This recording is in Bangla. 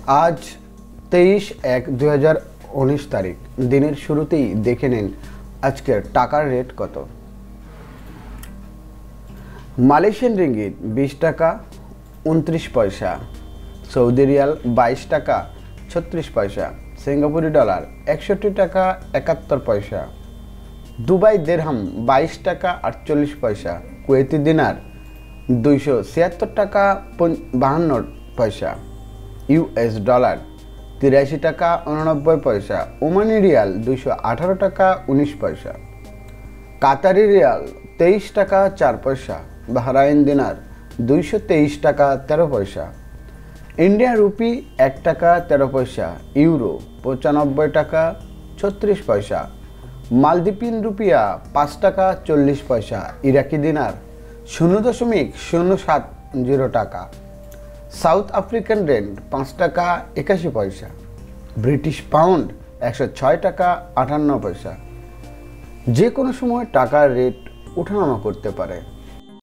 আজ 23/1/2019 তারিখ। দিনের শুরুতেই দেখে নিন আজকের টাকার রেট কত। মালয়েশিয়ান রিঙ্গিত 20 টাকা 29 পয়সা, সৌদি রিয়াল 22 টাকা 36 পয়সা, সিঙ্গাপুরি ডলার 61 টাকা 71 পয়সা, দুবাই দিরহাম 22 টাকা 48 পয়সা, কুয়েতি দিনার 276 টাকা 52 পয়সা, ইউএস ডলার 83 টাকা 89 পয়সা, ওমানি রিয়াল 218 টাকা 19 পয়সা, কাতারি রিয়াল 23 টাকা 4 পয়সা, বাহরাইন দিনার 223 টাকা 13 পয়সা, ইন্ডিয়ান রুপি 1 টাকা 13 পয়সা, ইউরো 95 টাকা 36 পয়সা, মালদ্বীপিয়ান রুপিয়া 5 টাকা 40 পয়সা, ইরাকি দিনার 0.070 টাকা, সাউথ আফ্রিকান রেন্ড 5 টাকা 81 পয়সা, ব্রিটিশ পাউন্ড 106 টাকা 58 পয়সা। যে কোনো সময় টাকার রেট ওঠানামা করতে পারে।